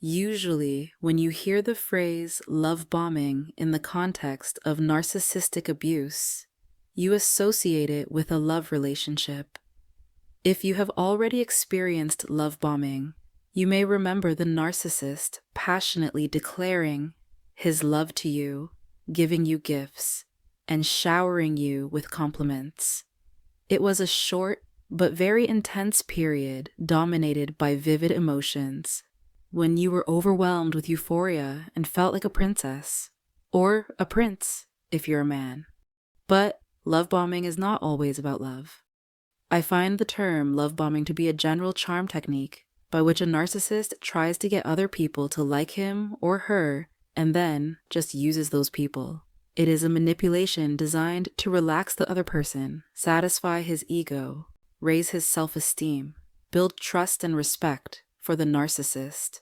Usually, when you hear the phrase love bombing in the context of narcissistic abuse, you associate it with a love relationship. If you have already experienced love bombing, you may remember the narcissist passionately declaring his love to you, giving you gifts, and showering you with compliments. It was a short but very intense period dominated by vivid emotions, when you were overwhelmed with euphoria and felt like a princess, or a prince if you're a man. But love bombing is not always about love. I find the term love bombing to be a general charm technique by which a narcissist tries to get other people to like him or her and then just uses those people. It is a manipulation designed to relax the other person, satisfy his ego, raise his self-esteem, build trust and respect for the narcissist,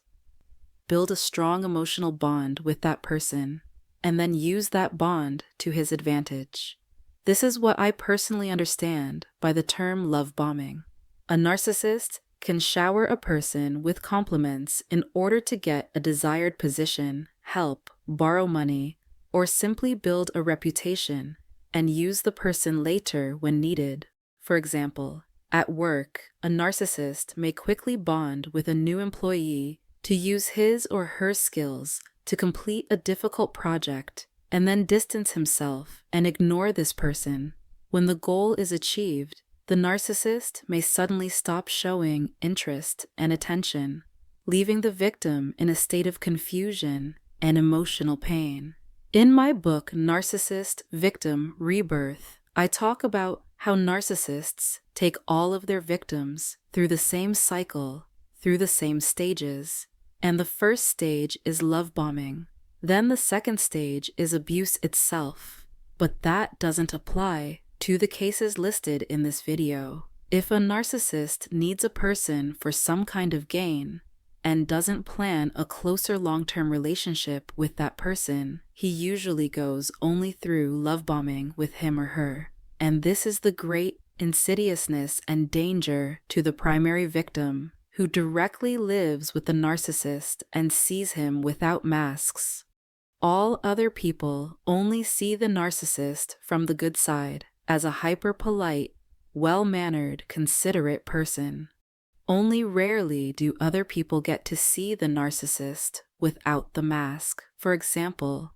build a strong emotional bond with that person, and then use that bond to his advantage. This is what I personally understand by the term love bombing. A narcissist can shower a person with compliments in order to get a desired position, help, borrow money, or simply build a reputation and use the person later when needed. For example, at work, a narcissist may quickly bond with a new employee to use his or her skills to complete a difficult project and then distance himself and ignore this person. When the goal is achieved, the narcissist may suddenly stop showing interest and attention, leaving the victim in a state of confusion and emotional pain. In my book, Narcissist Victim Rebirth, I talk about how narcissists take all of their victims through the same cycle, through the same stages. And the first stage is love bombing. Then the second stage is abuse itself. But that doesn't apply to the cases listed in this video. If a narcissist needs a person for some kind of gain and doesn't plan a closer long-term relationship with that person, he usually goes only through love bombing with him or her. And this is the great insidiousness and danger to the primary victim, who directly lives with the narcissist and sees him without masks. All other people only see the narcissist from the good side, as a hyper-polite, well-mannered, considerate person. Only rarely do other people get to see the narcissist without the mask. For example,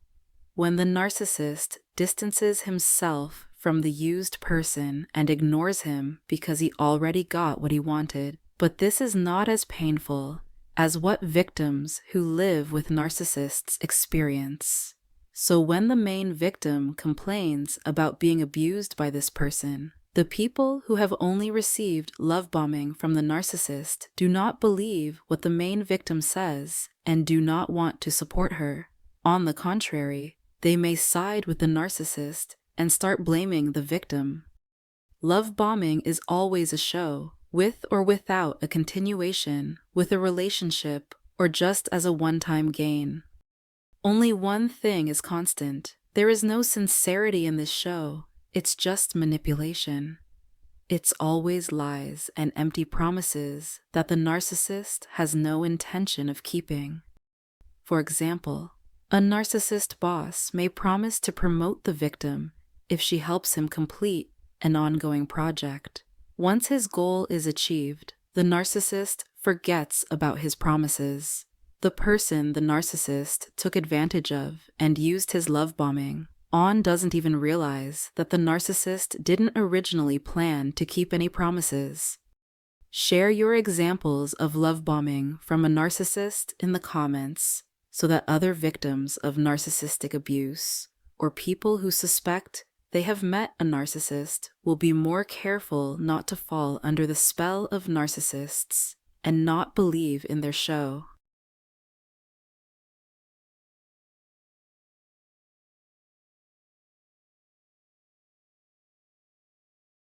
when the narcissist distances himself from the used person and ignores him because he already got what he wanted. But this is not as painful as what victims who live with narcissists experience. So when the main victim complains about being abused by this person, the people who have only received love bombing from the narcissist do not believe what the main victim says and do not want to support her. On the contrary, they may side with the narcissist and start blaming the victim. Love bombing is always a show, with or without a continuation, with a relationship, or just as a one-time gain. Only one thing is constant. There is no sincerity in this show. It's just manipulation. It's always lies and empty promises that the narcissist has no intention of keeping. For example, a narcissist boss may promise to promote the victim if she helps him complete an ongoing project. Once his goal is achieved, the narcissist forgets about his promises. The person the narcissist took advantage of and used his love bombing on doesn't even realize that the narcissist didn't originally plan to keep any promises. Share your examples of love bombing from a narcissist in the comments so that other victims of narcissistic abuse or people who suspect they have met a narcissist will be more careful not to fall under the spell of narcissists and not believe in their show.